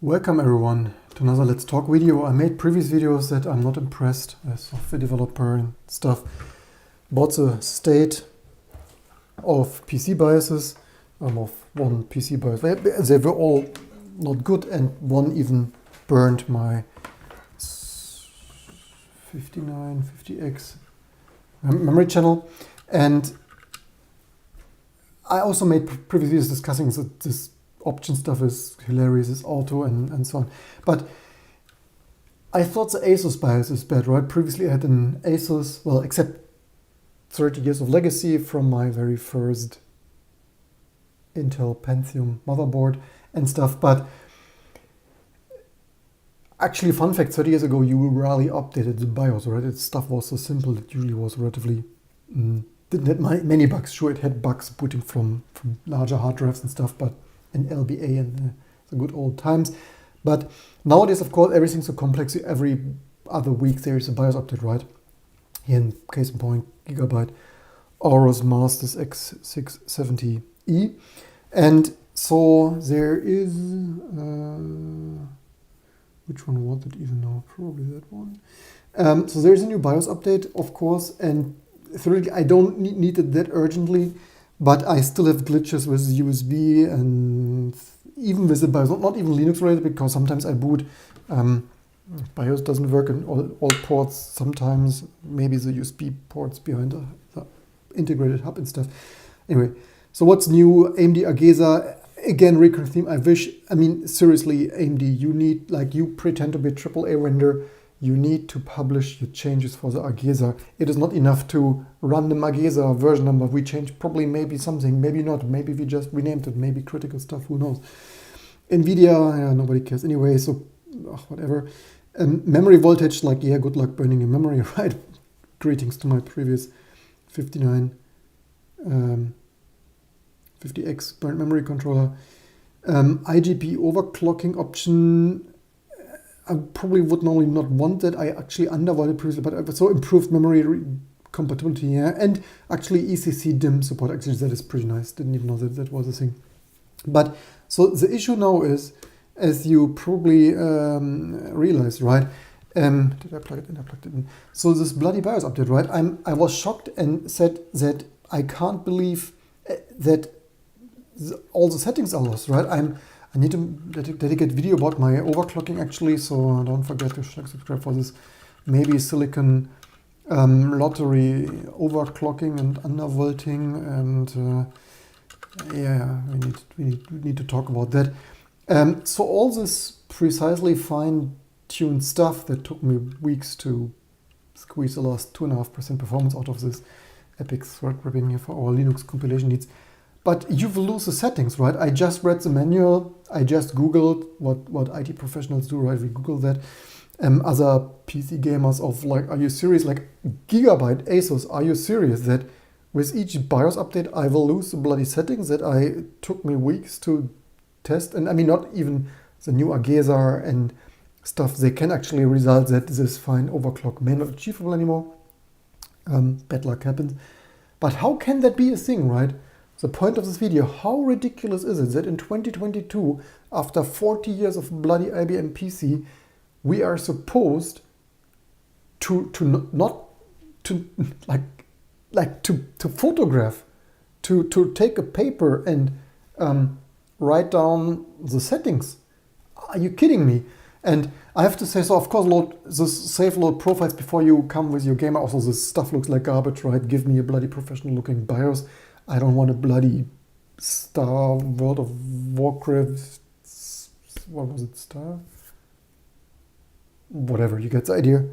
Welcome everyone to another Let's Talk video. I made previous videos that I'm not impressed as a software developer and stuff. Bought the state of PC BIOSes, of one PC BIOS. They were all not good and one even burned my 5950X memory channel. And I also made previous videos discussing this option stuff is hilarious, is auto and so on. But I thought the ASUS BIOS is bad, right? Previously I had an ASUS, well, except 30 years of legacy from my very first Intel Pentium motherboard and stuff. But actually, fun fact, 30 years ago, you rarely updated the BIOS, right? Its stuff was so simple, it usually was relatively, didn't have many bugs. Sure, it had bugs booting from larger hard drives and stuff, but in LBA and the good old times. But nowadays, of course, everything's so complex. Every other week there is a BIOS update, right? Here in case in point, Gigabyte Aorus Masters X670E. And so there is, which one was it even now? Probably that one. So there's a new BIOS update, of course, and theoretically I don't need it that urgently. But I still have glitches with USB and even with the BIOS, not even Linux related, because sometimes I boot, BIOS doesn't work in all ports, sometimes maybe the USB ports behind the integrated hub and stuff. Anyway, so what's new? AMD Agesa, again, recurring theme. I mean, seriously, AMD, you need, like, you pretend to be a AAA vendor, you need to publish your changes for the Agesa. It is not enough to run the Agesa version number. We changed probably maybe something, maybe not. Maybe we just renamed it, maybe critical stuff, who knows. NVIDIA, nobody cares anyway, so whatever. Memory voltage, like, yeah, good luck burning your memory, right? Greetings to my previous 50X burnt memory controller. IGP overclocking option, I probably would normally not want that. I actually undervalued previously, but so improved memory compatibility, yeah. And actually ECC DIMM support, actually that is pretty nice. Didn't even know that was a thing. But so the issue now is, as you probably realized, right? Did I plug it in? I plugged it in. So this bloody BIOS update, right? I was shocked and said that I can't believe that all the settings are lost, right? I need to dedicate video about my overclocking actually, so don't forget to subscribe for this. Maybe silicon lottery overclocking and undervolting, and yeah, we need to talk about that. So all this precisely fine-tuned stuff that took me weeks to squeeze the last 2.5% performance out of this epic thread gripping here for our Linux compilation needs. But you will lose the settings, right? I just read the manual. I just Googled what IT professionals do, right? We Googled that. Other PC gamers of like, are you serious? Like Gigabyte, ASUS, are you serious that with each BIOS update I will lose the bloody settings that I took me weeks to test? And I mean, not even the new Agesa and stuff. They can actually result that this fine overclock may not achievable anymore. Bad luck happens. But how can that be a thing, right? The point of this video, how ridiculous is it that in 2022, after 40 years of bloody IBM PC, we are supposed to photograph, to take a paper and write down the settings? Are you kidding me? And I have to say, so of course, save load profiles before you come with your gamer. Also, this stuff looks like garbage, right? Give me a bloody professional looking BIOS. I don't want a bloody Star World of Warcraft. What was it? Star? Whatever, you get the idea.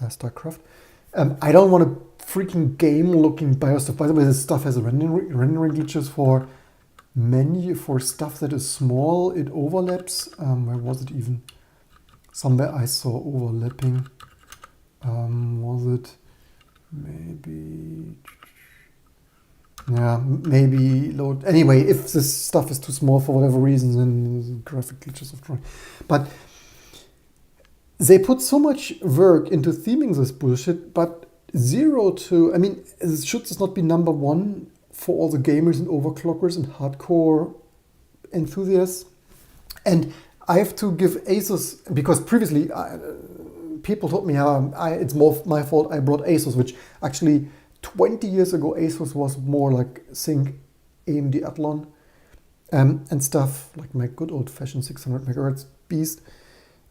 StarCraft. I don't want a freaking game-looking BIOS stuff. By the way, this stuff has rendering glitches for stuff that is small. It overlaps. Where was it even? Somewhere I saw overlapping. Was it maybe? Yeah, maybe load. Anyway, if this stuff is too small for whatever reason, then graphic glitches of drawing. But they put so much work into theming this bullshit, but zero to, I mean, should this not be number one for all the gamers and overclockers and hardcore enthusiasts? And I have to give ASUS, because previously people told me it's more my fault I brought ASUS, which actually 20 years ago ASUS was more like Sync, AMD Athlon, and stuff, like my good old-fashioned 600 megahertz beast.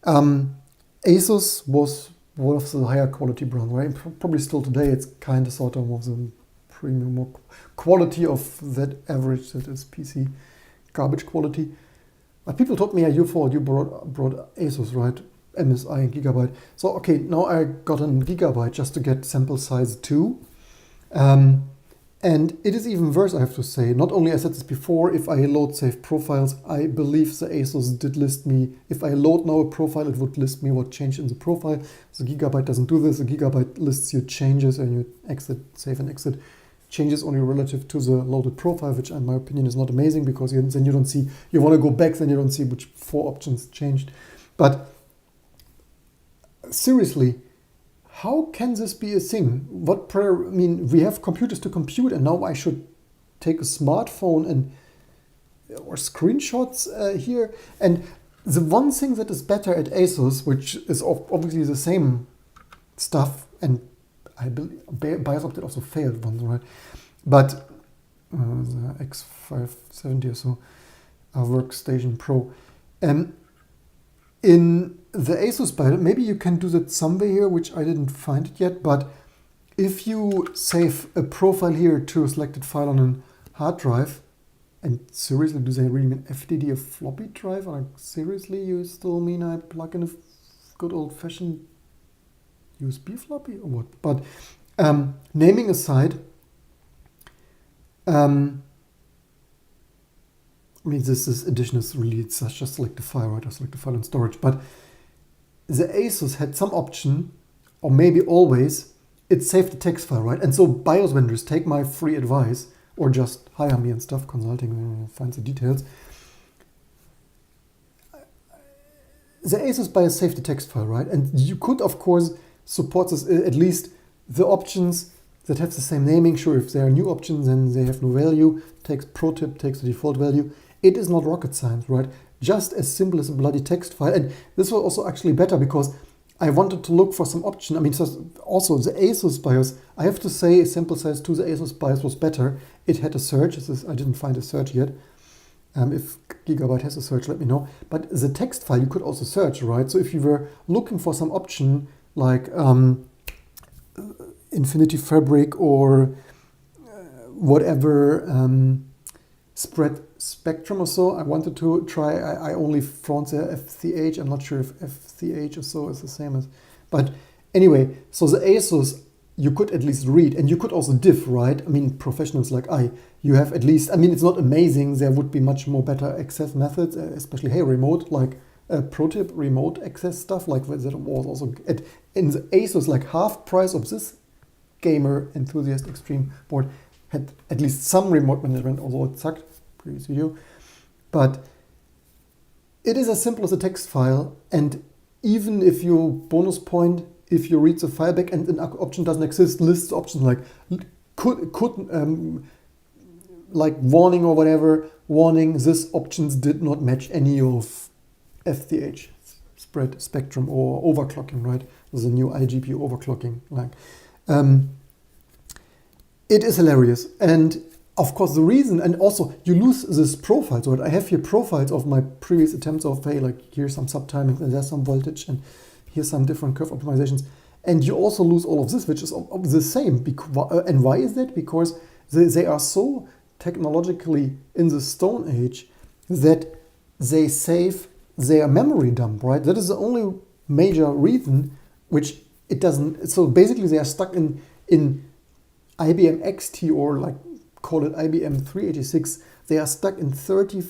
ASUS was one of the higher quality brands, right? Probably still today it's kind of sort of the premium quality of that average that is PC garbage quality. But people told me, you brought ASUS, right? MSI and Gigabyte. So okay, now I got a Gigabyte just to get sample size 2. And it is even worse, I have to say. Not only I said this before, if I load save profiles, I believe the ASUS did list me. If I load now a profile, it would list me what changed in the profile. The Gigabyte doesn't do this. The Gigabyte lists you changes and you exit, save and exit. Changes only relative to the loaded profile, which in my opinion is not amazing, because then you don't see, you want to go back, then you don't see which 4 options changed. But seriously, how can this be a thing? We have computers to compute, and now I should take a smartphone or screenshots here. And the one thing that is better at ASUS, which is obviously the same stuff, and I believe BIOS update also failed once, right? But the X570 or so, Workstation Pro. In the ASUS BIOS, maybe you can do that somewhere here, which I didn't find it yet, but if you save a profile here to a selected file on a hard drive, and seriously, do they really mean FDD, a floppy drive? Like, seriously, you still mean I plug in a good old-fashioned USB floppy or what? But naming aside, this addition is really, it's just select the file, right? Or select the file in storage. But the ASUS had some option, or maybe always, it saved the text file, right? And so BIOS vendors, take my free advice, or just hire me and stuff, consulting, find the details. The ASUS BIOS saved the text file, right? And you could, of course, support this, at least the options that have the same naming. Sure, if there are new options, then they have no value. Pro tip takes the default value. It is not rocket science, right? Just as simple as a bloody text file. And this was also actually better, because I wanted to look for some option. Also the ASUS BIOS, I have to say, sample size 2, the ASUS BIOS was better. It had a search. I didn't find a search yet. If Gigabyte has a search, let me know. But the text file, you could also search, right? So if you were looking for some option like Infinity Fabric or whatever, spread spectrum or so, I wanted to try. I only found the FCH. I'm not sure if FCH or so is the same as. But anyway, so the ASUS, you could at least read, and you could also diff, right? Professionals like you have at least, it's not amazing. There would be much more better access methods, especially, remote, like pro tip, remote access stuff, like that was also in the ASUS, like half price of this gamer enthusiast extreme board had at least some remote management, although it sucked, previous video. But it is as simple as a text file, and even if you, bonus point, if you read the file back and an option doesn't exist, lists options like like warning or whatever, warning, this options did not match any of FTH, spread spectrum or overclocking, right? There's a new IGP overclocking, like. It is hilarious. And of course the reason, and also you lose this profile. So I have here profiles of my previous attempts of, like here's some subtiming and there's some voltage and here's some different curve optimizations. And you also lose all of this, which is the same. And why is that? Because they are so technologically in the Stone Age that they save their memory dump, right? That is the only major reason, which it doesn't. So basically they are stuck in IBM XT, or like call it IBM 386. They are stuck in 30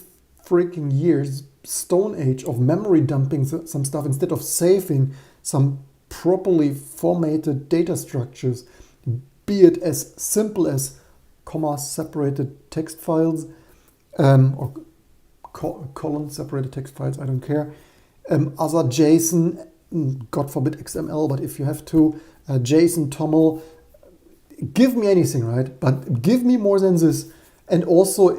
freaking years Stone Age of memory dumping some stuff instead of saving some properly formatted data structures, be it as simple as comma separated text files or colon separated text files, I don't care. Other JSON, God forbid XML, but if you have to, JSON, TOML, give me anything, right? But give me more than this. And also,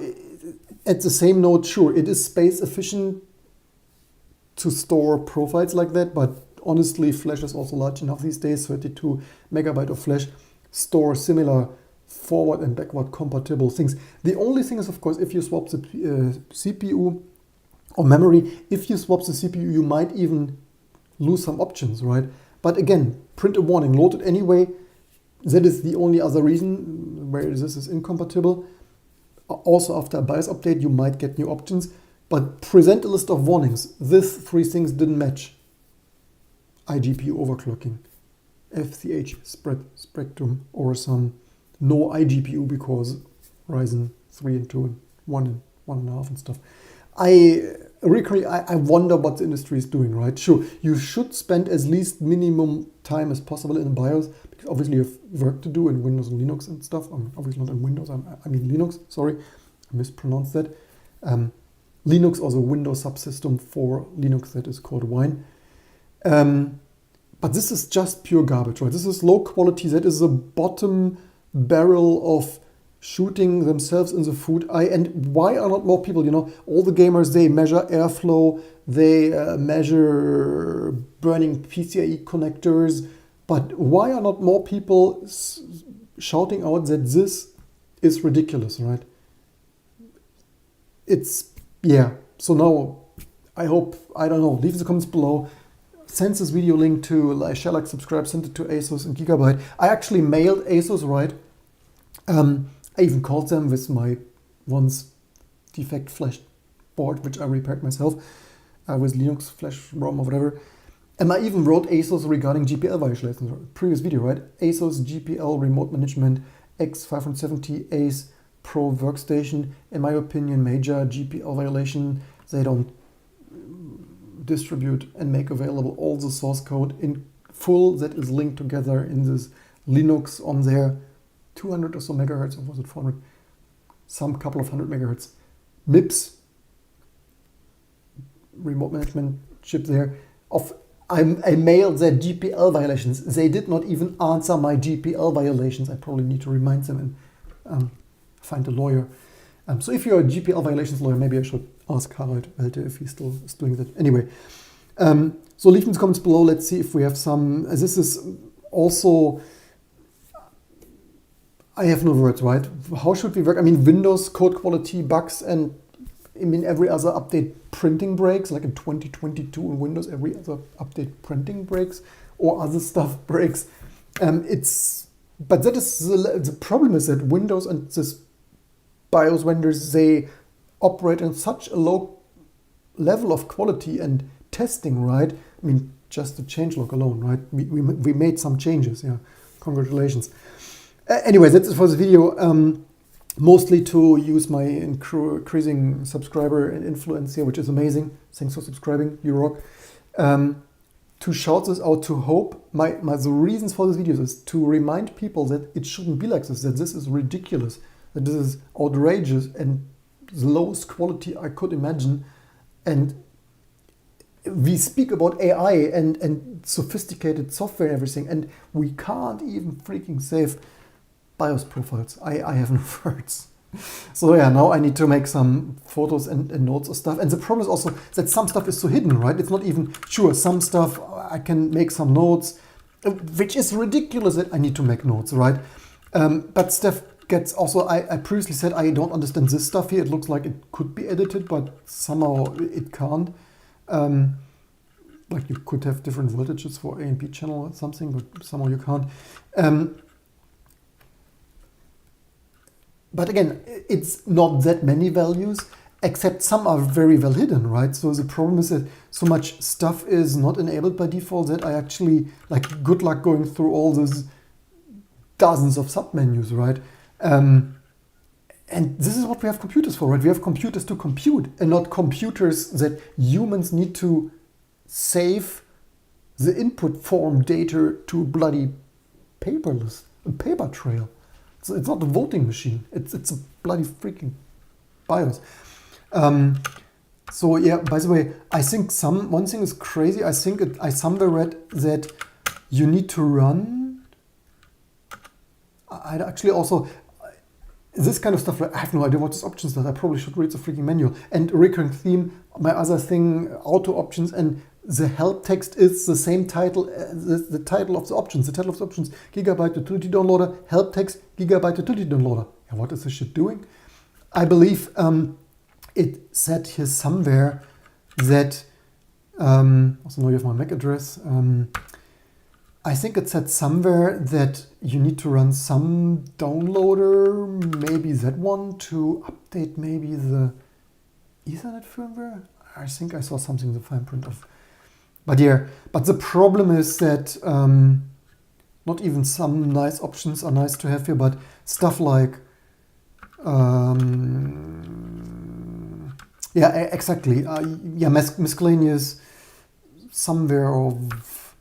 at the same note, sure, it is space efficient to store profiles like that, but honestly, flash is also large enough these days. 32 megabyte of flash store similar forward and backward compatible things. The only thing is, of course, if you swap the CPU or memory, if you swap the CPU, you might even lose some options, right? But again, print a warning, load it anyway. That is the only other reason where this is incompatible. Also, after a BIOS update, you might get new options, but present a list of warnings. These 3 things didn't match. iGPU overclocking, FCH spectrum, or some no iGPU because Ryzen 3 and 2 and 1 and 1.5 and stuff. I wonder what the industry is doing, right? Sure, you should spend as least minimum time as possible in a BIOS, because obviously you have work to do in Windows and Linux and stuff. Obviously not in Windows, I mean Linux, sorry, I mispronounced that. Linux, or the Windows subsystem for Linux that is called Wine. But this is just pure garbage, right? This is low quality. That is the bottom barrel of shooting themselves in the foot. And why are not more people, all the gamers, they measure airflow, they measure burning PCIe connectors, but why are not more people shouting out that this is ridiculous, right? So now I hope, I don't know, leave the comments below. Send this video link to share, like, subscribe, send it to ASUS and Gigabyte. I actually mailed ASUS, right? I even called them with my once defect flash board, which I repaired myself with Linux flash ROM or whatever. And I even wrote ASUS regarding GPL violations. Previous video, right? ASUS GPL remote management X570 ACE Pro workstation. In my opinion, major GPL violation. They don't distribute and make available all the source code in full that is linked together in this Linux on their 200 or so megahertz, or was it 400? Some couple of 100 megahertz MIPS remote management chip there. I mailed their GPL violations. They did not even answer my GPL violations. I probably need to remind them and find a lawyer. So if you're a GPL violations lawyer, maybe I should ask Harald Welte if he still is doing that. Anyway, so leave in the comments below. Let's see if we have some. This is also, I have no words, right? How should we work? I mean, Windows code quality bugs, and I mean every other update printing breaks, like in 2022 in Windows, every other update printing breaks or other stuff breaks. But that is the problem, is that Windows and this BIOS vendors, they operate in such a low level of quality and testing, right? I mean, just the changelog alone, right? We made some changes, yeah. Congratulations. Anyway, that's it for this video. Mostly to use my increasing subscriber and influence here, which is amazing. Thanks for subscribing, you rock. To shout this out, to hope. The reasons for this video is to remind people that it shouldn't be like this, that this is ridiculous, that this is outrageous and the lowest quality I could imagine. And we speak about AI and sophisticated software and everything, and we can't even freaking save BIOS profiles. I have no words. So yeah, now I need to make some photos and notes or stuff. And the problem is also that some stuff is so hidden, right? It's not even, sure, some stuff I can make some notes, which is ridiculous that I need to make notes, right? But stuff gets also, I previously said I don't understand this stuff here. It looks like it could be edited, but somehow it can't. Like you could have different voltages for A and B channel or something, but somehow you can't. But again, it's not that many values, except some are very well hidden, right? So the problem is that so much stuff is not enabled by default that I actually, like, good luck going through all those dozens of submenus, right? And this is what we have computers for, right? We have computers to compute, and not computers that humans need to save the input form data to bloody paperless, a paper trail. So it's not a voting machine. It's a bloody freaking BIOS. So yeah, by the way, I think one thing is crazy. I think I somewhere read that you need to run. I actually also, this kind of stuff, I have no idea what this options does. I probably should read the freaking manual. And recurring theme, my other thing, auto options, and the help text is the same title, the title of the options. The title of the options, Gigabyte Utility Downloader, help text, Gigabyte Utility Downloader. And what is this shit doing? I believe it said here somewhere that, also now you have my MAC address, I think it said somewhere that you need to run some downloader, maybe that one, to update maybe the Ethernet firmware. I think I saw something in the fine print of. But yeah, but the problem is that not even some nice options are nice to have here, but stuff like, yeah, exactly. Yeah, miscellaneous somewhere of,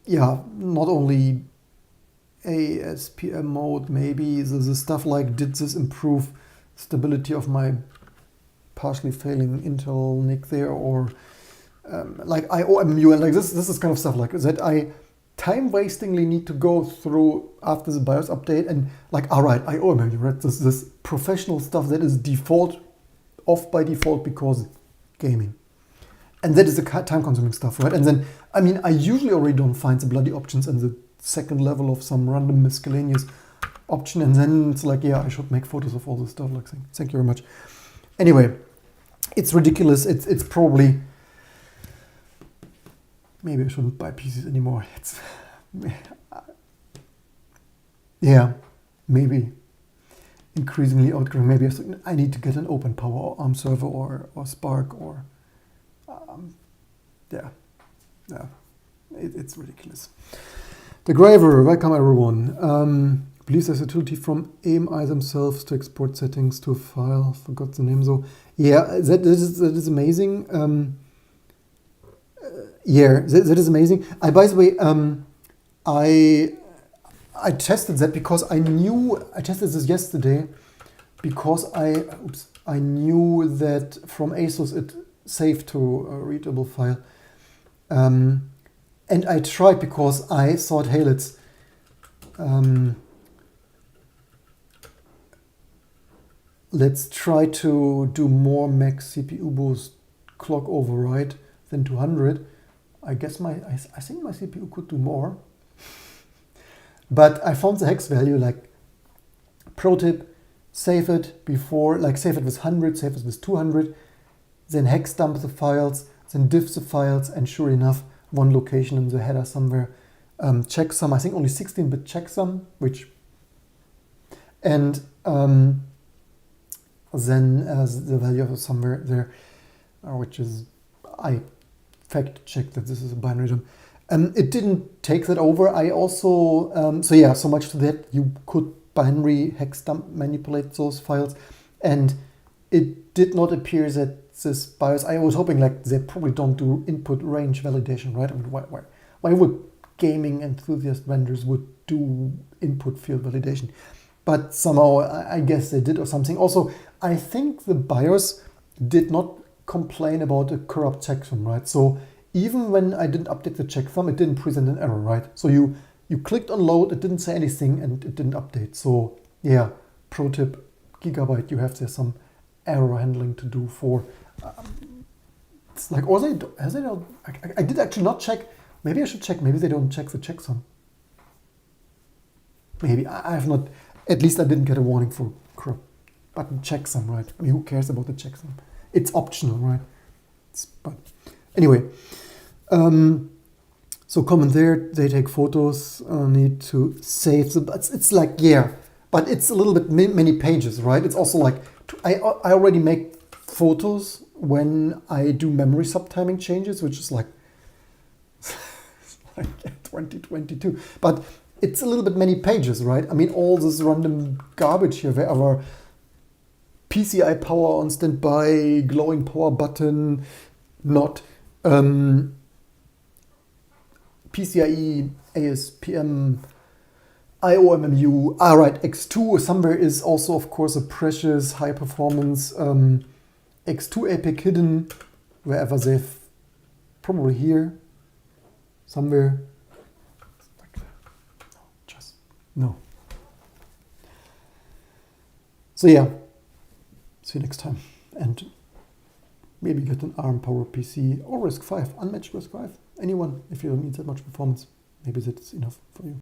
yeah, not only ASPM mode, maybe the stuff like, did this improve stability of my partially failing Intel NIC there, or like IOMU, and like this is kind of stuff like that I time-wastingly need to go through after the BIOS update, and like, all right, IOMU, right? This professional stuff that is off by default because gaming. And that is the time-consuming stuff, right? And then, I mean, I usually already don't find the bloody options in the second level of some random miscellaneous option. And then it's like, yeah, I should make photos of all this stuff. Like, thank you very much. Anyway, it's ridiculous. It's probably, maybe I shouldn't buy PCs anymore. It's, yeah, maybe increasingly outgrowing. Maybe I need to get an open power ARM server or Spark or. Yeah, it's ridiculous. The Graver, welcome everyone. Believes there's utility from AMI themselves to export settings to a file. Forgot the name though. Yeah, that is amazing. Yeah, that is amazing. By the way, I tested that because I tested this yesterday because I knew that from ASUS it saved to a readable file. And I tried because I thought, hey, let's try to do more max CPU boost clock override than 200. I guess I think my CPU could do more. But I found the hex value, like, pro tip, save it before, like save it with 100, save it with 200, then hex dump the files, then diff the files, and sure enough, one location in the header somewhere, checksum, I think only 16-bit checksum, which, and then the value of somewhere there, which is, I fact checked that this is a binary dump. It didn't take that over. I also, so yeah, so much to that, you could binary hex dump manipulate those files, and it did not appear that this BIOS, I was hoping, like, they probably don't do input range validation, right? I mean, why would gaming enthusiast vendors would do input field validation? But somehow, I guess they did or something. Also, I think the BIOS did not complain about a corrupt checksum, right? So even when I didn't update the checksum, it didn't present an error, right? So you clicked on load, it didn't say anything, and it didn't update. So yeah, pro tip, Gigabyte, you have there some error handling to do for. It's like, or they don't. I did actually not check. Maybe I should check. Maybe they don't check the checksum. Maybe I have not. At least I didn't get a warning for corrupt button checksum, right? I mean, who cares about the checksum? It's optional, right? But anyway, so comment there. They take photos. Need to save the. It's like, yeah, but it's a little bit many pages, right? It's also like I already make photos when I do memory subtiming changes, which is like 2022. But it's a little bit many pages, right? I mean, all this random garbage here, wherever PCI power on standby, glowing power button, not PCIe, ASPM, IOMMU. All right, X2 somewhere is also, of course, a precious high performance X2 APIC hidden wherever they've, probably here somewhere. No. So yeah, see you next time. And maybe get an ARM powered PC or RISC-V, unmatched RISC-V. Anyone, if you don't need that much performance, maybe that's enough for you.